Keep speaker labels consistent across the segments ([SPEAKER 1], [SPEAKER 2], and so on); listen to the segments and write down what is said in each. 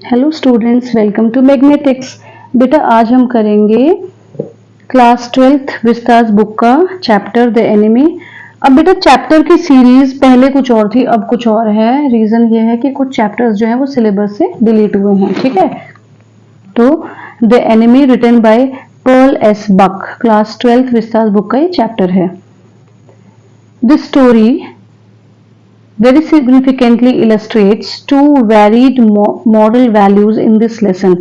[SPEAKER 1] Hello students, welcome to magnetics. बेटा आज हम करेंगे क्लास 12th विस्तास बुक का चैप्टर द एनिमी। अब बेटा चैप्टर की सीरीज पहले कुछ और थी, अब कुछ और है। रीजन ये है कि कुछ चैप्टर्स जो है वो सिलेबस से डिलीट हुए हैं, ठीक है। तो the enemy written by Pearl S Buck, class 12th Vistas book का ये चैप्टर है। This story very significantly illustrates two varied moral values in this lesson।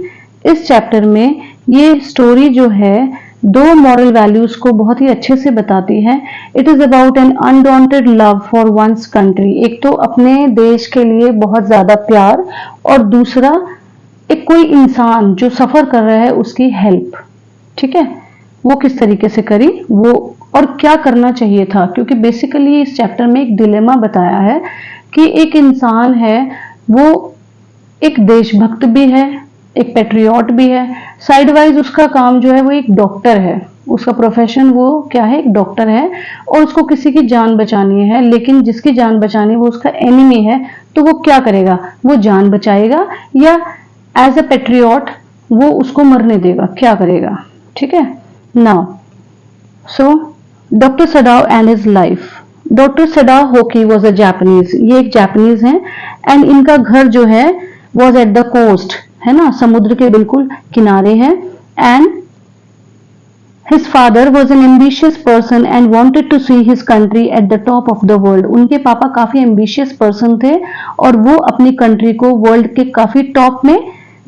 [SPEAKER 1] इस चैप्टर में ये स्टोरी जो है दो मॉरल वैल्यूज को बहुत ही अच्छे से बताती है। It is about an undaunted love for one's country. एक तो अपने देश के लिए बहुत ज्यादा प्यार, और दूसरा एक कोई इंसान जो सफर कर रहा है उसकी हेल्प, ठीक है। वो किस तरीके से करी वो, और क्या करना चाहिए था, क्योंकि बेसिकली इस चैप्टर में एक डिलेमा बताया है कि एक इंसान है, वो एक देशभक्त भी है, एक पेट्रियट भी है। साइड वाइज उसका काम जो है वो एक डॉक्टर है, उसका प्रोफेशन वो क्या है, एक डॉक्टर है, और उसको किसी की जान बचानी है। लेकिन जिसकी जान बचानी है वो उसका एनिमी है, तो वो क्या करेगा, वो जान बचाएगा या एज अ पेट्रियट वो उसको मरने देगा, क्या करेगा, ठीक है। Now so doctor Sadao and his life. Doctor Sadao Hoki was a Japanese, ये एक जापानीज है, एंड इनका घर जो है वॉज एट द कोस्ट, है ना, समुद्र के बिल्कुल किनारे है। And his father was an ambitious person and wanted to see his country at the top of the world। उनके पापा काफी ambitious person थे और वो अपनी कंट्री को वर्ल्ड के काफी टॉप में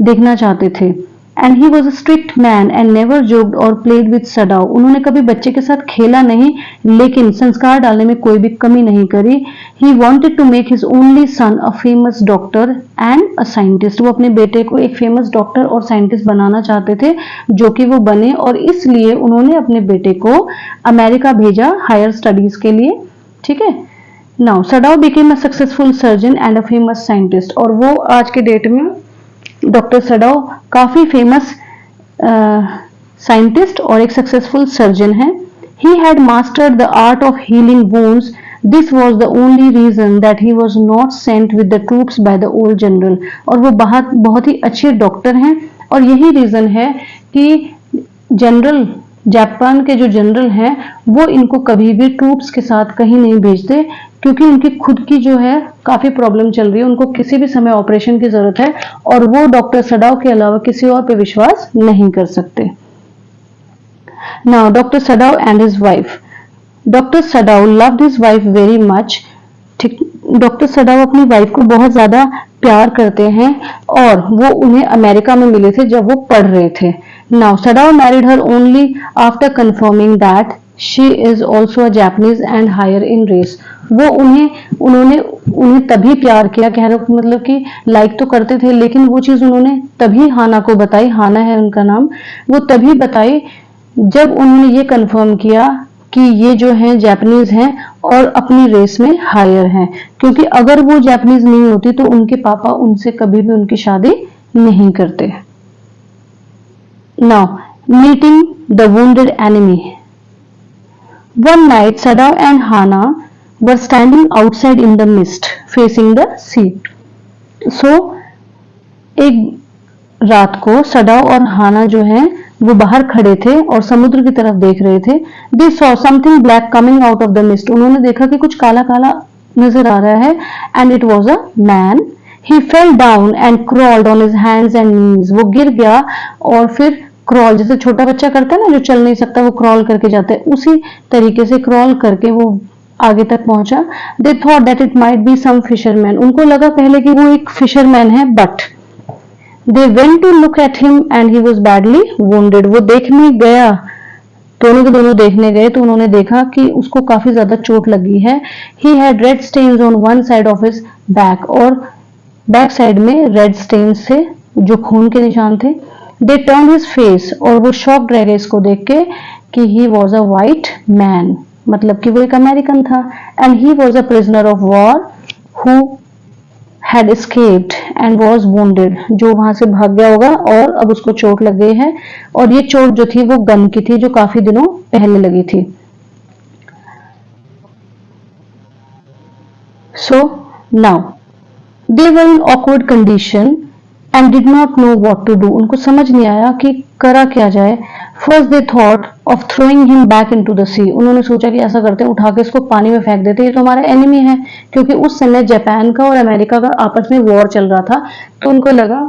[SPEAKER 1] देखना चाहते थे। And he was a strict man and never joked और प्लेड विद सडाव। उन्होंने कभी बच्चे के साथ खेला नहीं, लेकिन संस्कार डालने में कोई भी कमी नहीं करी। He wanted to make his only son a famous doctor and a scientist. वो अपने बेटे को एक फेमस डॉक्टर और साइंटिस्ट बनाना चाहते थे, जो कि वो बने, और इसलिए उन्होंने अपने बेटे को अमेरिका भेजा हायर स्टडीज के लिए, ठीक है। Now Sadao became a successful surgeon and a famous scientist, और वो आज के डेट में डॉक्टर सडाव काफी फेमस साइंटिस्ट और एक सक्सेसफुल सर्जन है। He had mastered the art of healing wounds. This was the only reason that he was not sent with the troops by the old general. और वो बहुत ही अच्छे doctor हैं, और यही रीजन है कि जनरल, जापान के जो जनरल हैं वो इनको कभी भी ट्रूप्स के साथ कहीं नहीं भेजते, क्योंकि उनकी खुद की जो है काफी प्रॉब्लम चल रही है, उनको किसी भी समय ऑपरेशन की जरूरत है, और वो डॉक्टर सडाव के अलावा किसी और पे विश्वास नहीं कर सकते। Now doctor Sadao and his wife. Doctor Sadao loved his wife very much. ठीक, डॉक्टर सडाव अपनी वाइफ को बहुत ज्यादा प्यार करते हैं, और वो उन्हें अमेरिका में मिले थे जब वो पढ़ रहे थे। Now Sadao married her only after confirming that she is also a Japanese and higher in race. वो उन्होंने उन्हें तभी प्यार किया, कह रहे मतलब कि लाइक तो करते थे, लेकिन वो चीज उन्होंने तभी हाना को बताई, हाना है उनका नाम, वो तभी बताई जब उन्होंने ये कंफर्म किया कि ये जो है जापानीज हैं और अपनी रेस में हायर हैं। क्योंकि अगर वो जापानीज नहीं होती तो उनके पापा उनसे कभी भी उनकी शादी नहीं करते। Now meeting the wounded enemy. One night Sadav and Hana were standing outside in the mist facing the sea। So एक रात को सडाव और हाना जो है वो बाहर खड़े थे और समुद्र की तरफ देख रहे थे। They saw something black coming out of the mist। उन्होंने देखा कि कुछ काला काला नजर आ रहा है, and it was a man। He fell down and crawled on his hands and knees। वो गिर गया और फिर क्रॉल, जैसे छोटा बच्चा करता है ना जो चल नहीं सकता, वो क्रॉल करके जाता है, उसी तरीके से क्रॉल करके वो आगे तक पहुंचा। They thought that it might be some fisherman. उनको लगा पहले कि वो एक फिशरमैन है, but they went to look at him and he was badly wounded. वो देखने गया, दोनों के दोनों देखने गए तो उन्होंने देखा कि उसको काफी ज्यादा चोट लगी है। He had red stains on one side of his back, और बैक साइड में रेड स्टेन्स थे जो खून के निशान थे। दे टर्न हिज फेस, और वो शॉक्ड रह गए इसको देख के कि he was a white man, मतलब कि वो एक अमेरिकन था। And he was a prisoner of war who had escaped and was wounded. जो वहां से भाग गया होगा और अब उसको चोट लग गई है, और ये चोट जो थी वो गन की थी जो काफी दिनों पहले लगी थी। So now they were in awkward condition and did not know what to do, उनको समझ नहीं आया कि करा क्या जाए। First they thought of throwing him back into the sea, उन्होंने सोचा कि ऐसा करते हैं उठा के इसको पानी में फेंक देते हैं, ये तो हमारा एनिमी है, क्योंकि उस समय जापान का और अमेरिका का आपस में वॉर चल रहा था, तो उनको लगा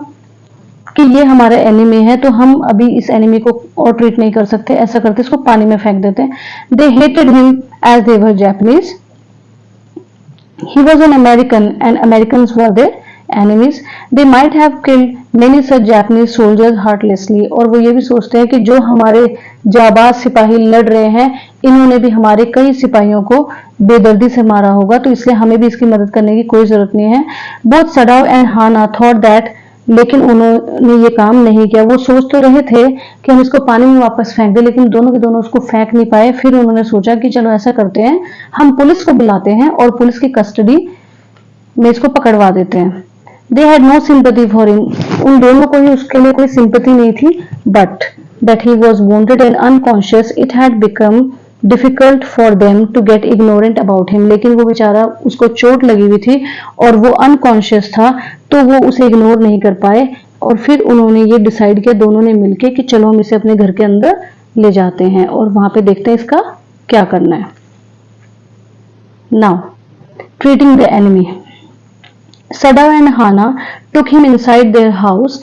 [SPEAKER 1] कि ये हमारा एनिमी है, तो हम अभी इस एनिमी को और ट्रीट नहीं कर सकते, ऐसा करते इसको पानी में फेंक देते हैं। They hated him as they were Japanese, he was an American and Americans were their enemies. They might have killed many such Japanese soldiers heartlessly, और वो ये भी सोचते हैं कि जो हमारे जाबाज सिपाही लड़ रहे हैं, इन्होंने भी हमारे कई सिपाहियों को बेदर्दी से मारा होगा, तो इसलिए हमें भी इसकी मदद करने की कोई जरूरत नहीं है। Both Sadao and Hana thought that, लेकिन उन्होंने ये काम नहीं किया। वो सोच तो रहे थे कि हम इसको पानी में वापस फेंक दें, लेकिन दोनों के दोनों उसको फेंक नहीं पाए। फिर उन्होंने सोचा कि चलो ऐसा करते हैं, हम पुलिस को बुलाते हैं और पुलिस की कस्टडी में इसको पकड़वा देते हैं। They had no sympathy for him, उन दोनों को ही उसके लिए कोई सिंपैथी नहीं थी, but that he was wounded and unconscious it had become difficult for them to get ignorant about him, लेकिन वो बेचारा, उसको चोट लगी हुई थी और वो अनकॉन्शियस था, तो वो उसे इग्नोर नहीं कर पाए। और फिर उन्होंने ये डिसाइड किया दोनों ने मिलके कि चलो हम इसे अपने घर के अंदर ले जाते हैं और वहां पे देखते हैं इसका क्या करना है। Now treating the enemy, Sadao and Hana took him inside their house,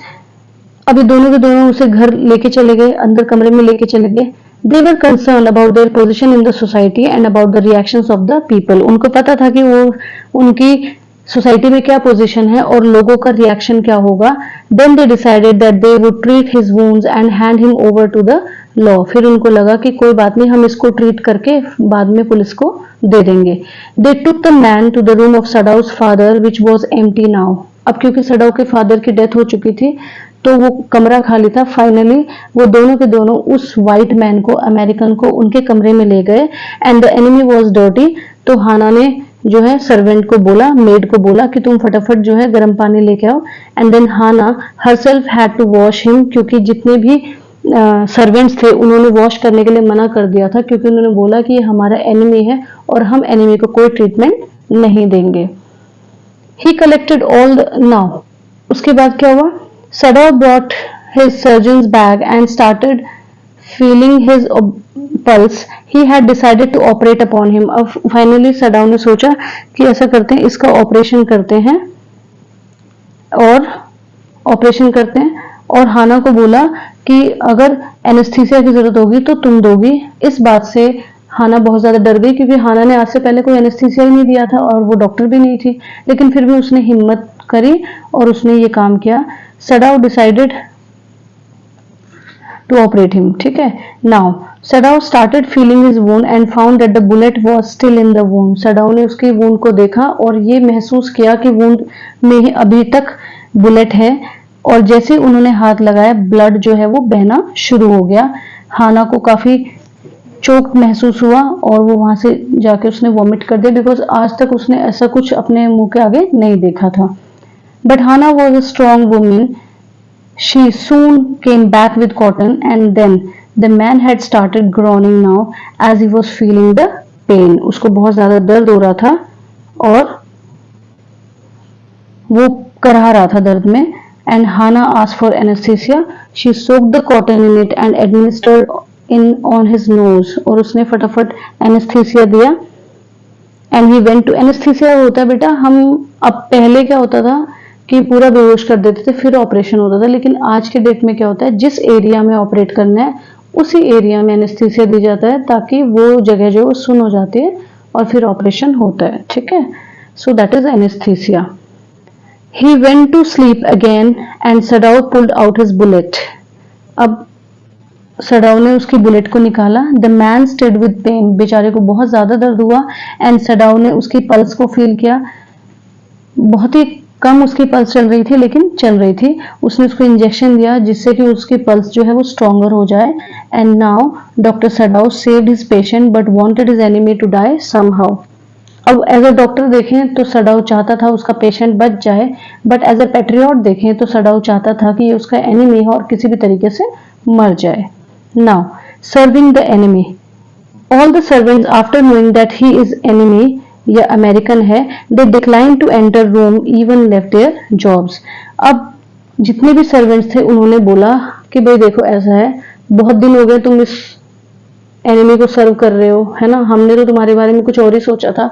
[SPEAKER 1] अभी दोनों के दोनों उसे घर लेके चले गए, अंदर कमरे में लेके चले गए। They were concerned about their position in the society and about the reactions of the people. उनको पता था कि वो उनकी सोसाइटी में क्या पोजीशन है और लोगों का रिएक्शन क्या होगा। Then they decided that they would treat his wounds and hand him over to the law. फिर उनको लगा कि कोई बात नहीं, हम इसको ट्रीट करके बाद में पुलिस को दे देंगे। They took the man to the room of Sadav's father, which was empty now. अब क्योंकि सडाव के फादर की डेथ हो चुकी थी, तो वो कमरा खाली था। फाइनली वो दोनों के दोनों उस वाइट मैन को, अमेरिकन को, उनके कमरे में ले गए। And the enemy was dirty, तो हाना ने जो है सर्वेंट को बोला, मेड को बोला कि तुम फटाफट जो है गर्म पानी लेके आओ। And then Hana herself had to wash him, क्योंकि जितने भी सर्वेंट्स थे उन्होंने वॉश करने के लिए मना कर दिया था, क्योंकि उन्होंने बोला कि ये हमारा एनिमी है और हम एनिमी को कोई ट्रीटमेंट नहीं देंगे। ही कलेक्टेड ऑल नाउ, उसके बाद क्या हुआ, Sadav brought his surgeon's bag and started feeling his pulse. He had decided to operate upon him. अब फाइनली सडाव ने सोचा कि ऐसा करते हैं, इसका ऑपरेशन करते हैं, और ऑपरेशन करते हैं। और हाना को बोला कि अगर एनेस्थीसिया की जरूरत होगी तो तुम दोगी। इस बात से हाना बहुत ज्यादा डर गई, क्योंकि हाना ने आज से पहले कोई एनेस्थीसिया ही नहीं दिया था और वो डॉक्टर भी नहीं थी, लेकिन फिर भी उसने हिम्मत करी और उसने ये काम किया। Sadav decided to operate him. ठीक है। Now Sadav started feeling his wound and found that the bullet was still in the wound. Sadav ने उसकी wound को देखा और ये महसूस किया कि wound में अभी तक बुलेट है, और जैसे उन्होंने हाथ लगाया ब्लड जो है वो बहना शुरू हो गया। हाना को काफी चोक महसूस हुआ और वो वहां से जाके उसने वॉमिट कर दिया, बिकॉज आज तक उसने ऐसा कुछ अपने मुंह के आगे नहीं देखा था। But Hana was a strong woman. She soon came back with cotton, and then the man had started groaning now as he was feeling the pain. उसको बहुत ज्यादा दर्द हो रहा था और वो करहा रहा था दर्द में। And Hana asked for anesthesia. She soaked the cotton in it and administered in on his nose. और उसने फटाफट anesthesia दिया। And he went to anesthesia होता है बेटा, हम अब पहले क्या होता था कि पूरा बेहोश कर देते थे फिर ऑपरेशन होता था, लेकिन आज के डेट में क्या होता है, जिस एरिया में ऑपरेट करना है उसी एरिया में एनेस्थीसिया दी जाता है, ताकि वो जगह जो सुन हो जाती है और फिर ऑपरेशन होता है। ठीक है, so that is anaesthesia. He went to sleep again and Sadao pulled out his bullet. अब सडाव ने उसकी बुलेट को निकाला। The man stayed with pain, बेचारे को बहुत ज्यादा दर्द हुआ। एंड सडाव ने उसकी पल्स को फील किया, बहुत ही कम उसकी पल्स चल रही थी लेकिन चल रही थी। उसने उसको इंजेक्शन दिया जिससे कि उसकी पल्स जो है वो स्ट्रॉन्गर हो जाए। And now doctor Sadao saved his patient but wanted his enemy to die somehow. अब एज अ डॉक्टर देखें तो सडाव चाहता था उसका पेशेंट बच जाए, बट एज अ पैट्रियट देखें तो सडाव चाहता था कि ये उसका एनिमी है और किसी भी तरीके से मर जाए। Now serving the enemy, all the servants after knowing that he is enemy, या अमेरिकन है, they decline to enter room, even left their jobs. अब जितने भी सर्वेंट्स थे उन्होंने बोला कि भाई देखो ऐसा है, बहुत दिन हो गए तुम इस एनिमी को सर्व कर रहे हो, है ना, हमने तो तुम्हारे बारे में कुछ और ही सोचा था।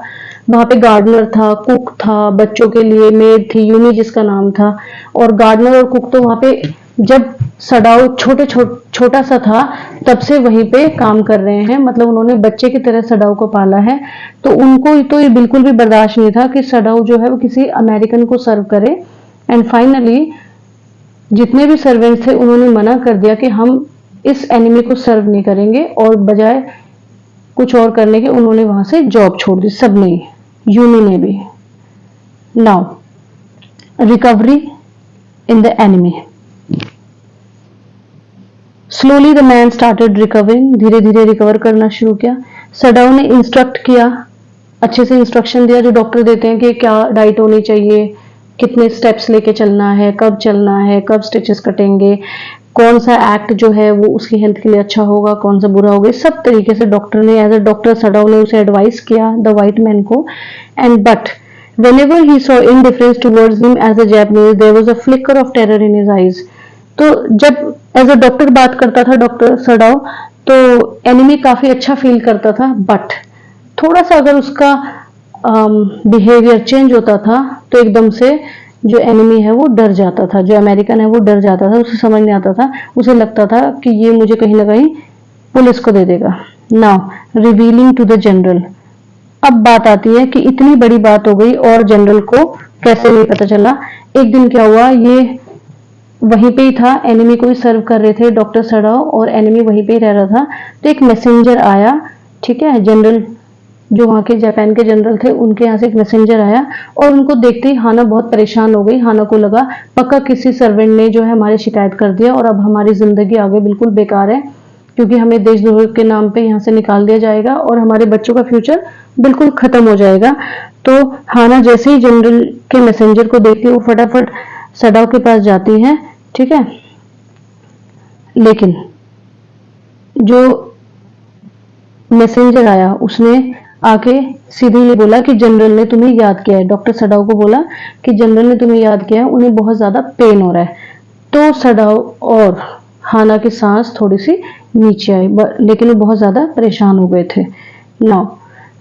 [SPEAKER 1] वहां पे गार्डनर था, कुक था, बच्चों के लिए मेड थी यूनी जिसका नाम था, और गार्डनर और कुक तो वहां पे जब सडाओ छोटा सा था तब से वहीं पे काम कर रहे हैं, मतलब उन्होंने बच्चे की तरह सडाओ को पाला है। तो उनको तो ये बिल्कुल भी बर्दाश्त नहीं था कि सडाओ जो है वो किसी अमेरिकन को सर्व करे। एंड फाइनली जितने भी सर्वेंट्स थे उन्होंने मना कर दिया कि हम इस एनिमी को सर्व नहीं करेंगे, और बजाय कुछ और करने के उन्होंने वहां से जॉब छोड़ दी, सबने, यूनी ने भी। Now recovery in the enemy. Slowly the man started recovering, धीरे धीरे रिकवर करना शुरू किया। सडाओ ने इंस्ट्रक्ट किया, अच्छे से इंस्ट्रक्शन दिया जो डॉक्टर देते हैं कि क्या डाइट होनी चाहिए, कितने स्टेप्स लेके चलना है, कब स्टिचेस कटेंगे, कौन सा एक्ट जो है वो उसकी हेल्थ के लिए अच्छा होगा, कौन सा बुरा होगा, सब तरीके से डॉक्टर ने, एज अ डॉक्टर सडाओ ने उसे एडवाइस किया, द व्हाइट मैन को। And but whenever he saw indifference towards him as a Japanese, there was a flicker of terror in his eyes. तो जब एज अ डॉक्टर बात करता था doctor Sadao, तो एनिमी काफी अच्छा फील करता था, बट थोड़ा सा अगर उसका बिहेवियर चेंज होता था तो एकदम से जो एनिमी है वो डर जाता था, जो अमेरिकन है वो डर जाता था, उसे समझ नहीं आता था, उसे लगता था कि ये मुझे कहीं ना कहीं पुलिस को दे देगा। Now revealing to the general. अब बात आती है कि इतनी बड़ी बात हो गई और जनरल को कैसे नहीं पता चला। एक दिन क्या हुआ, ये वहीं पे ही था, एनिमी को ही सर्व कर रहे थे डॉक्टर सडाओ, और एनिमी वहीं पे ही रह रहा था। तो एक मैसेंजर आया, ठीक है, जनरल जो वहां के जापान के जनरल थे उनके यहाँ से एक मैसेंजर आया, और उनको देखते ही हाना बहुत परेशान हो गई। हाना को लगा पक्का किसी सर्वेंट ने जो है हमारी शिकायत कर दिया और अब हमारी जिंदगी आगे बिल्कुल बेकार है, क्योंकि हमें देशद्रोह के नाम पे यहाँ से निकाल दिया जाएगा और हमारे बच्चों का फ्यूचर बिल्कुल खत्म हो जाएगा। तो हाना जैसे ही जनरल के मैसेंजर को देखती है वो फटाफट सडाओ के पास जाती है, ठीक है। लेकिन जो मैसेंजर आया उसने आके सीधे ये बोला कि जनरल ने तुम्हें याद किया है, डॉक्टर सडाओ को बोला कि जनरल ने तुम्हें याद किया है, उन्हें बहुत ज्यादा पेन हो रहा है। तो सडाओ और हाना की सांस थोड़ी सी नीचे आई, लेकिन वो बहुत ज्यादा परेशान हो गए थे। Now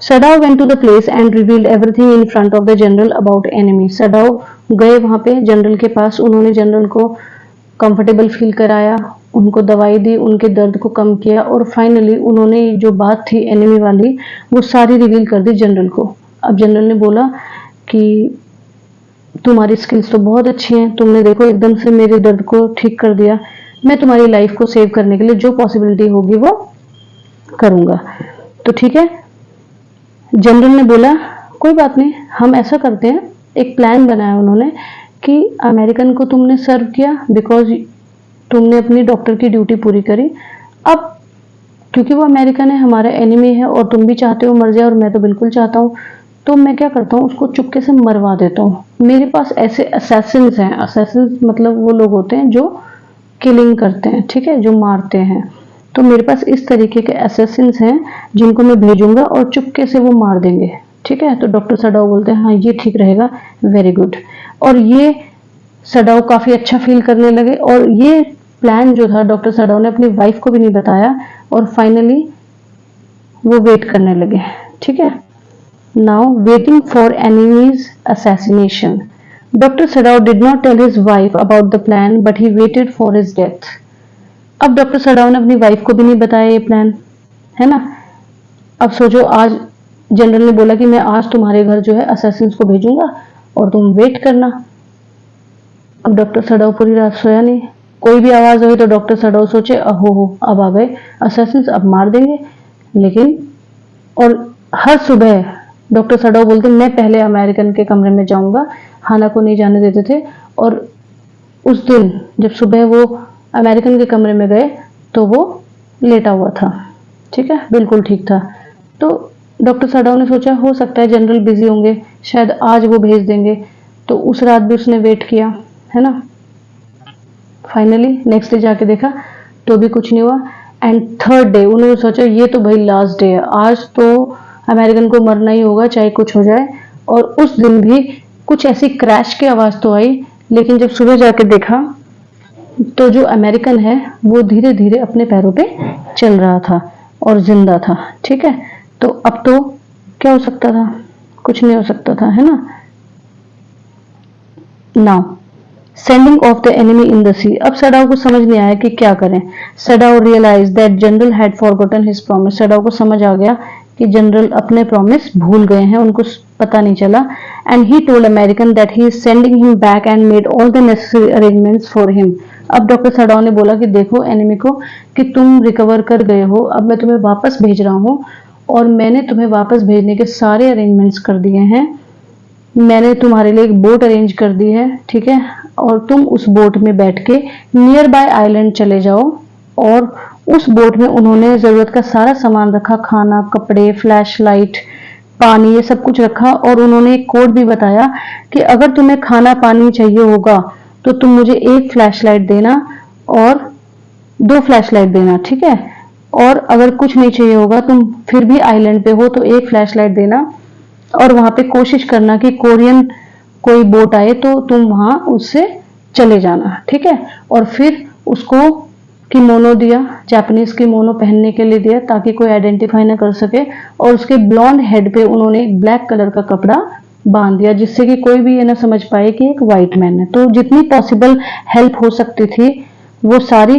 [SPEAKER 1] Sadao went to the place and revealed everything in front of the general about enemy. Sadao गए वहां पे जनरल के पास, उन्होंने जनरल को कंफर्टेबल फील कराया, उनको दवाई दी, उनके दर्द को कम किया, और फाइनली उन्होंने जो बात थी एनिमी वाली वो सारी रिवील कर दी जनरल को। अब जनरल ने बोला कि तुम्हारी स्किल्स तो बहुत अच्छी हैं, तुमने देखो एकदम से मेरे दर्द को ठीक कर दिया, मैं तुम्हारी लाइफ को सेव करने के लिए जो पॉसिबिलिटी होगी वो करूंगा। तो ठीक है, जनरल ने बोला कोई बात नहीं, हम ऐसा करते हैं, एक प्लान बनाया उन्होंने कि अमेरिकन को तुमने सर्व किया बिकॉज तुमने अपनी डॉक्टर की ड्यूटी पूरी करी। अब क्योंकि वो अमेरिकन है, हमारा एनिमी है, और तुम भी चाहते हो मर जाए और मैं तो बिल्कुल चाहता हूँ, तो मैं क्या करता हूँ उसको चुपके से मरवा देता हूँ। मेरे पास ऐसे असैसिन्स हैं, असैसिन्स मतलब वो लोग होते हैं जो किलिंग करते हैं, ठीक है, जो मारते हैं। तो मेरे पास इस तरीके के असैसिन्स हैं जिनको मैं भेजूंगा और चुपके से वो मार देंगे, ठीक है। तो डॉक्टर सडाओ बोलते हैं हाँ ये ठीक रहेगा, वेरी गुड। और ये सडाओ काफी अच्छा फील करने लगे, और ये प्लान जो था डॉक्टर सडाओ ने अपनी वाइफ को भी नहीं बताया, और फाइनली वो वेट करने लगे, ठीक है। Now waiting for enemies assassination. Dr. Sadao did not tell his wife about the plan, but he waited for his death. अब डॉक्टर सडाओ ने अपनी वाइफ को भी नहीं बताया ये प्लान, है ना। अब सोचो, आज जनरल ने बोला कि मैं आज तुम्हारे घर जो है असैसिन्स को भेजूंगा और तुम वेट करना। अब डॉक्टर सडाओ पूरी रात सोया नहीं, कोई भी आवाज हुई तो डॉक्टर सडाओ सोचे हो अब आ गए असैसिन्स, अब मार देंगे। लेकिन और हर सुबह डॉक्टर सडाओ बोलते मैं पहले अमेरिकन के कमरे में जाऊंगा, हाना को नहीं जाने देते थे। और उस दिन जब सुबह वो अमेरिकन के कमरे में गए तो वो लेटा हुआ था, ठीक है, बिल्कुल ठीक था। तो डॉक्टर सडाओ ने सोचा हो सकता है जनरल बिजी होंगे, शायद आज वो भेज देंगे। तो उस रात भी उसने वेट किया, है ना। फाइनली नेक्स्ट डे जाके देखा तो भी कुछ नहीं हुआ। एंड थर्ड डे उन्होंने सोचा ये तो भाई लास्ट डे है, आज तो अमेरिकन को मरना ही होगा चाहे कुछ हो जाए। और उस दिन भी कुछ ऐसी क्रैश की आवाज तो आई लेकिन जब सुबह जाके देखा तो जो अमेरिकन है वो धीरे धीरे अपने पैरों पे चल रहा था और जिंदा था। ठीक है, तो अब तो क्या हो सकता था, कुछ नहीं हो सकता था, है ना। Now sending off the enemy in the sea. अब सडाओ को समझ नहीं आया कि क्या करें। Sadao realize that general had forgotten his promise. Sadao को समझ आ गया कि जनरल अपने प्रॉमिस भूल गए हैं, उनको पता नहीं चला। And he told American that he is sending him back and made all the necessary arrangements for him. अब डॉक्टर सडाओ ने बोला कि देखो एनिमी को कि तुम रिकवर कर गए हो, अब मैं तुम्हें वापस भेज रहा हूँ और मैंने तुम्हें वापस भेजने के सारे अरेंजमेंट्स कर दिए हैं। मैंने तुम्हारे लिए एक बोट अरेंज कर दी है, ठीक है, और तुम उस बोट में बैठ के नियर बाय आइलैंड चले जाओ। और उस बोट में उन्होंने जरूरत का सारा सामान रखा, खाना, कपड़े, फ्लैश लाइट, पानी, ये सब कुछ रखा। और उन्होंने एक कोड भी बताया कि अगर तुम्हें खाना पानी चाहिए होगा तो तुम मुझे एक फ्लैश लाइट देना और 2 फ्लैश लाइट देना, ठीक है। और अगर कुछ नहीं चाहिए होगा, तुम फिर भी आइलैंड पे हो, तो एक फ्लैश लाइट देना और वहां पे कोशिश करना कि कोरियन कोई बोट आए तो तुम वहां उससे चले जाना, ठीक है। और फिर उसको किमोनो दिया, जापानीज किमोनो पहनने के लिए दिया ताकि कोई आइडेंटिफाई ना कर सके। और उसके ब्लॉन्ड हेड पे उन्होंने एक ब्लैक कलर का कपड़ा बांध दिया जिससे कि कोई भी ये ना समझ पाए कि एक व्हाइट मैन है। तो जितनी पॉसिबल हेल्प हो सकती थी वो सारी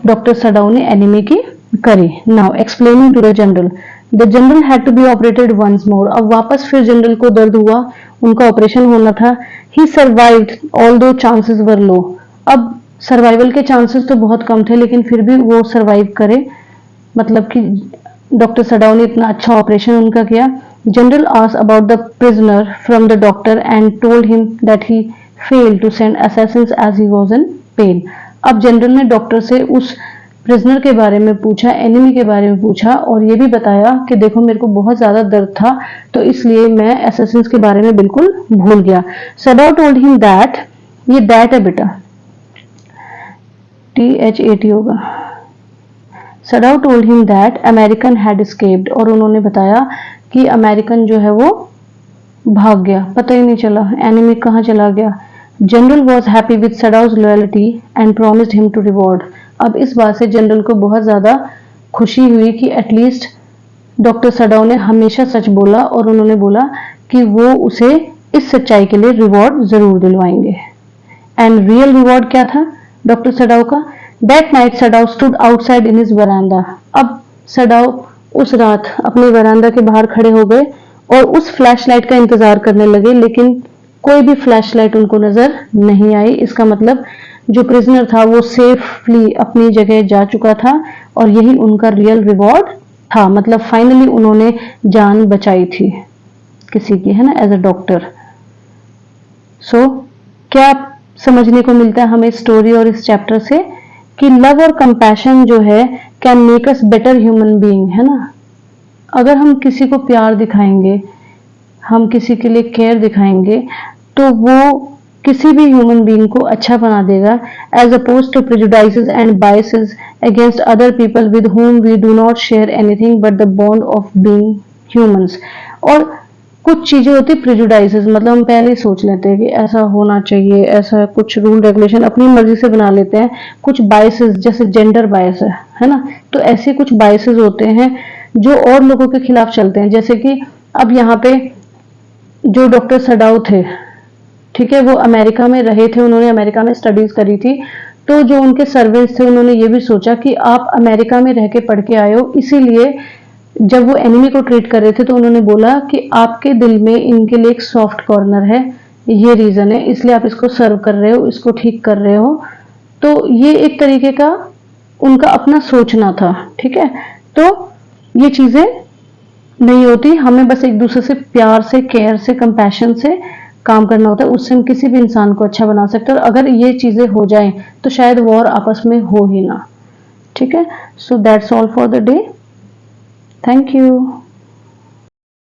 [SPEAKER 1] डॉक्टर सडाओ ने एनिमी की करी। Now explaining to the general, the general had to be operated once more. अब वापस फिर जनरल को दर्द हुआ, उनका ऑपरेशन होना था। ही सर्वाइव्ड ऑल्दो चांसेस वर लो। अब सर्वाइवल के चांसेस तो बहुत कम थे लेकिन फिर भी वो सर्वाइव करे, मतलब कि डॉक्टर सडाओ ने इतना अच्छा ऑपरेशन उनका किया। General asked about the prisoner from the doctor and told him that he failed to send assassins as he was in pain. अब जनरल ने डॉक्टर से उस प्रिजनर के बारे में पूछा, एनिमी के बारे में पूछा और ये भी बताया कि देखो मेरे को बहुत ज्यादा दर्द था तो इसलिए मैं असैसिन्स के बारे में बिल्कुल भूल गया। सडाओ टोल्ड हिम दैट, ये दैट है बेटा, THAT होगा। Sadao told him that American had escaped. और उन्होंने बताया कि अमेरिकन जो है वो भाग गया, पता ही नहीं चला एनिमी कहाँ चला गया। General was happy with Sadao's loyalty and promised him to reward. अब इस बात से जनरल को बहुत ज्यादा खुशी हुई कि एटलीस्ट डॉक्टर सडाओ ने हमेशा सच बोला और उन्होंने बोला कि वो उसे इस सच्चाई के लिए रिवॉर्ड जरूर दिलवाएंगे। एंड रियल रिवॉर्ड क्या था डॉक्टर सडाओ का? That night Sadao stood outside in his veranda. अब सडाओ उस रात अपने वरांडा के बाहर खड़े हो गए और उस फ्लैशलाइट का इंतजार करने लगे, लेकिन कोई भी फ्लैशलाइट उनको नजर नहीं आई। इसका मतलब जो प्रिजनर था वो सेफली अपनी जगह जा चुका था और यही उनका रियल रिवॉर्ड था। मतलब फाइनली उन्होंने जान बचाई थी किसी की, है ना, एज अ डॉक्टर। सो क्या समझने को मिलता है हमें स्टोरी और इस चैप्टर से कि लव और कंपैशन जो है can make us better human being, है ना। अगर हम किसी को प्यार दिखाएंगे, हम किसी के लिए केयर दिखाएंगे तो वो किसी भी ह्यूमन बीइंग को अच्छा बना देगा, as opposed to prejudices and biases against other people with whom we do not share anything but the bond of being humans। और कुछ चीजें होती है प्रेजुडाइसेस, मतलब हम पहले ही सोच लेते हैं कि ऐसा होना चाहिए, ऐसा कुछ रूल रेगुलेशन अपनी मर्जी से बना लेते हैं। कुछ बायसेस जैसे जेंडर बायस है ना, तो ऐसे कुछ बायसेस होते हैं जो और लोगों के खिलाफ चलते हैं। जैसे कि अब यहाँ पे जो डॉक्टर सडाओ थे, ठीक है, वो अमेरिका में रहे थे, उन्होंने अमेरिका में स्टडीज करी थी। तो जो उनके सर्वेंट्स थे उन्होंने ये भी सोचा कि आप अमेरिका में रह के पढ़ के आए हो, इसीलिए जब वो एनिमी को ट्रीट कर रहे थे तो उन्होंने बोला कि आपके दिल में इनके लिए एक सॉफ्ट कॉर्नर है, ये रीजन है, इसलिए आप इसको सर्व कर रहे हो, इसको ठीक कर रहे हो। तो ये एक तरीके का उनका अपना सोचना था, ठीक है। तो ये चीजें नहीं होती, हमें बस एक दूसरे से प्यार से, केयर से, कंपैशन से काम करना होता है, उससे हम किसी भी इंसान को अच्छा बना सकते हैं। और अगर ये चीजें हो जाएं तो शायद वॉर आपस में हो ही ना, ठीक है। So that's all for the day. Thank you.